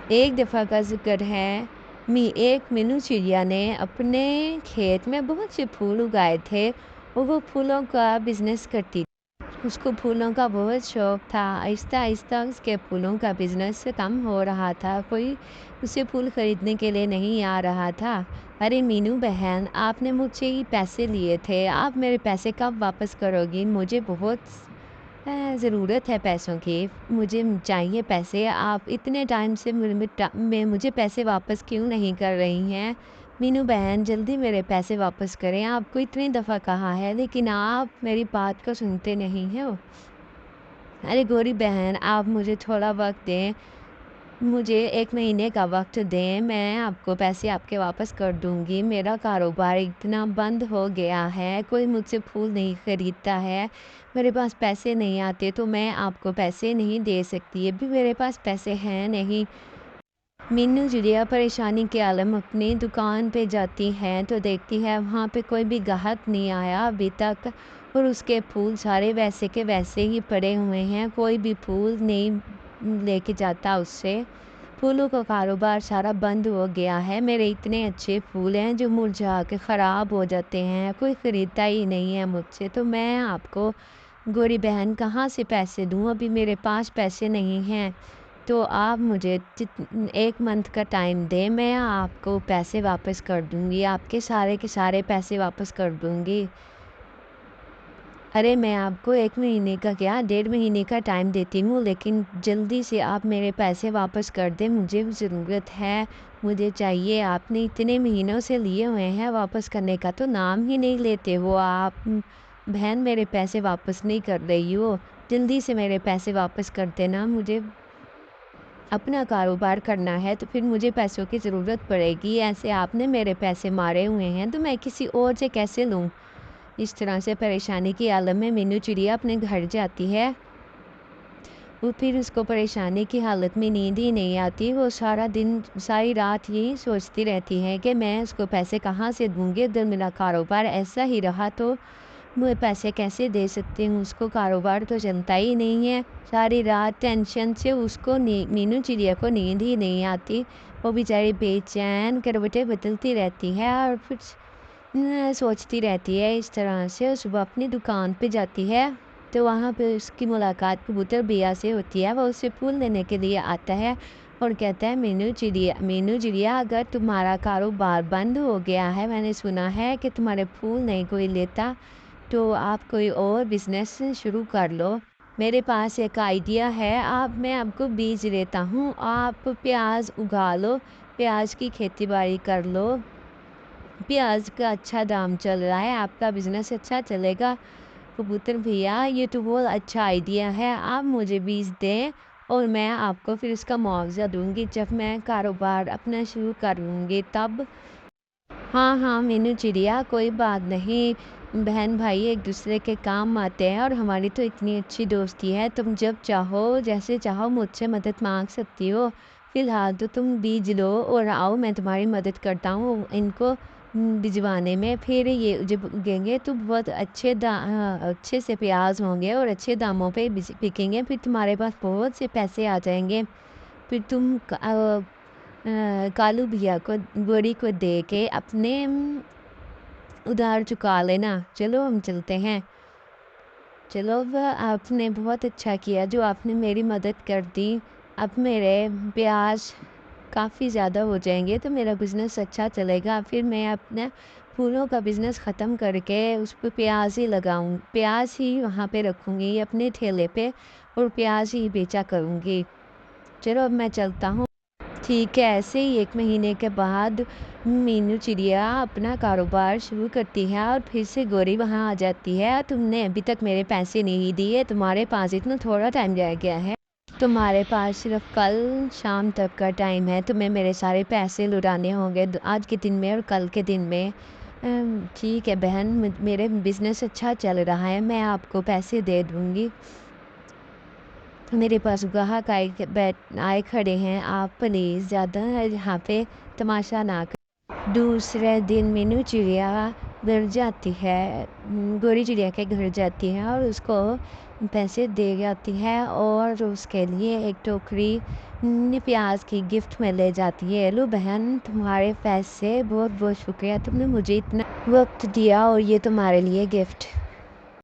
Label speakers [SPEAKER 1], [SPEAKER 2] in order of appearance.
[SPEAKER 1] ایک دفعہ کا ذکر ہے، ایک مینو چڑیا نے اپنے کھیت میں بہت سے پھول اگائے تھے اور وہ پھولوں کا بزنس کرتی تھی۔ اس کو پھولوں کا بہت شوق تھا۔ آہستہ آہستہ اس کے پھولوں کا بزنس کم ہو رہا تھا، کوئی اسے پھول خریدنے کے لیے نہیں آ رہا تھا۔ ارے مینو بہن، آپ نے مجھ سے ہی پیسے لیے تھے، آپ میرے پیسے کب واپس کرو گی؟ مجھے بہت ضرورت ہے پیسوں کی، مجھے چاہیے پیسے۔ آپ اتنے ٹائم سے مجھے پیسے واپس کیوں نہیں کر رہی ہیں؟ مینو بہن جلدی میرے پیسے واپس کریں، آپ کو اتنی دفعہ کہا ہے لیکن آپ میری بات کو سنتے نہیں ہو۔ ارے گوری بہن، آپ مجھے تھوڑا وقت دیں، مجھے 1 مہینے کا وقت دیں، میں آپ کو پیسے آپ کے واپس کر دوں گی۔ میرا کاروبار اتنا بند ہو گیا ہے، کوئی مجھ سے پھول نہیں خریدتا ہے، میرے پاس پیسے نہیں آتے تو میں آپ کو پیسے نہیں دے سکتی، ابھی میرے پاس پیسے ہیں نہیں۔ مینو چڑیا پریشانی کے عالم اپنی دکان پہ جاتی ہے تو دیکھتی ہے وہاں پہ کوئی بھی گاہک نہیں آیا ابھی تک، اور اس کے پھول سارے ویسے کے ویسے ہی پڑے ہوئے ہیں، کوئی بھی پھول نہیں لے کے جاتا اس سے۔ پھولوں کا کاروبار سارا بند ہو گیا ہے، میرے اتنے اچھے پھول ہیں جو مرجھا کے خراب ہو جاتے ہیں، کوئی خریدتا ہی نہیں ہے مجھ سے، تو میں آپ کو گوری بہن کہاں سے پیسے دوں؟ ابھی میرے پاس پیسے نہیں ہیں، تو آپ مجھے 1 منتھ کا ٹائم دیں، میں آپ کو پیسے واپس کر دوں گی، آپ کے سارے پیسے واپس کر دوں گی۔ ارے میں آپ کو 1 مہینے کا کیا 1.5 مہینے کا ٹائم دیتی ہوں، لیکن جلدی سے آپ میرے پیسے واپس کر دیں، مجھے ضرورت ہے، مجھے چاہیے۔ آپ نے اتنے مہینوں سے لیے ہوئے ہیں، واپس کرنے کا تو نام ہی نہیں لیتے ہو آپ۔ بہن میرے پیسے واپس نہیں کر رہی ہو، جلدی سے میرے پیسے واپس کر دینا، مجھے اپنا کاروبار کرنا ہے تو پھر مجھے پیسوں کی ضرورت پڑے گی، ایسے آپ نے میرے پیسے مارے ہوئے ہیں تو میں کسی اور سے کیسے لوں؟ اس طرح سے پریشانی کی عالم میں مینو چڑیا اپنے گھر جاتی ہے، وہ پھر اس کو پریشانی کی حالت میں نیند ہی نہیں آتی، وہ ساری رات یہی سوچتی رہتی ہے کہ میں اس کو پیسے کہاں سے دوں گی، اگر میرا کاروبار ایسا ہی رہا تو میں پیسے کیسے دے سکتی ہوں، اس کو کاروبار تو چلتا ہی نہیں ہے۔ ساری رات ٹینشن سے اس کو مینو چڑیا کو نیند ہی نہیں آتی، وہ بیچاری بے چین کروٹیں بدلتی رہتی ہے اور پھر سوچتی رہتی ہے۔ اس طرح سے صبح اپنی دکان پہ جاتی ہے تو وہاں پہ اس کی ملاقات کبوتر بیا سے ہوتی ہے، وہ اسے پھول لینے کے لیے آتا ہے اور کہتا ہے مینو چڑیا اگر تمہارا کاروبار بند ہو گیا ہے، میں نے سنا ہے کہ تمہارے پھول نہیں کوئی لیتا، تو آپ کوئی اور بزنس شروع کر لو، میرے پاس ایک آئیڈیا ہے، میں آپ کو بیج دیتا ہوں، آپ پیاز اگا لو، پیاز کی کھیتی باڑی کر لو، پیاز کا اچھا دام چل رہا ہے، آپ کا بزنس اچھا چلے گا۔ کبوتر بھیا یہ تو بہت اچھا آئیڈیا ہے، آپ مجھے بیج دیں اور میں آپ کو پھر اس کا معاوضہ دوں گی جب میں کاروبار اپنا شروع کروں گی تب۔ ہاں مینو چڑیا کوئی بات نہیں، بہن بھائی ایک دوسرے کے کام آتے ہیں اور ہماری تو اتنی اچھی دوستی ہے، تم جب چاہو جیسے چاہو مجھ سے مدد مانگ سکتی ہو، فی الحال تو تم بیج لو اور آؤ میں تمہاری مدد کرتا ہوں ان کو بھجوانے میں، پھر یہ جب اگیں گے تو بہت اچھے سے پیاز ہوں گے اور اچھے داموں پہ بکیں گے، پھر تمہارے پاس بہت سے پیسے آ جائیں گے، پھر تم کالو بھیا کو گوری کو دے کے اپنے ادھار چکا لینا۔ چلو ہم چلتے ہیں، چلو آپ نے بہت اچھا کیا جو آپ نے میری مدد کر دی، اب میرے پیاز کافی زیادہ ہو جائیں گے تو میرا بزنس اچھا چلے گا، پھر میں اپنا پھولوں کا بزنس ختم کر کے اس پہ پیاز ہی وہاں پہ رکھوں گی اپنے ٹھیلے پہ اور پیاز ہی بیچا کروں گی۔ چلو اب میں چلتا ہوں۔ ٹھیک ہے، ایسے ہی 1 مہینے کے بعد مینو چڑیا اپنا کاروبار شروع کرتی ہے اور پھر سے گوری وہاں آ جاتی ہے، تم نے ابھی تک میرے پیسے نہیں دیے، تمہارے پاس اتنا تھوڑا ٹائم رہ گیا ہے، تمہارے پاس صرف کل شام تک کا ٹائم ہے، تمہیں میرے سارے پیسے لوٹانے ہوں گے آج کے دن میں اور کل کے دن میں۔ ٹھیک ہے بہن، میرے بزنس اچھا چل رہا ہے، میں آپ کو پیسے دے دوں گی، میرے پاس گاہک آئے کھڑے ہیں، آپ پلیز زیادہ یہاں پہ تماشا نہ کریں۔ دوسرے دن مینو چڑیا گھر جاتی ہے، گوری چڑیا کے گھر جاتی ہے اور اس کو پیسے دے جاتی ہے اور اس کے لیے ایک ٹوکری پیاز کی گفٹ میں لے جاتی ہے۔ لو بہن، تمہارے پیسے، بہت بہت شکریہ، تم نے مجھے اتنا وقت دیا اور یہ تمہارے لیے گفٹ۔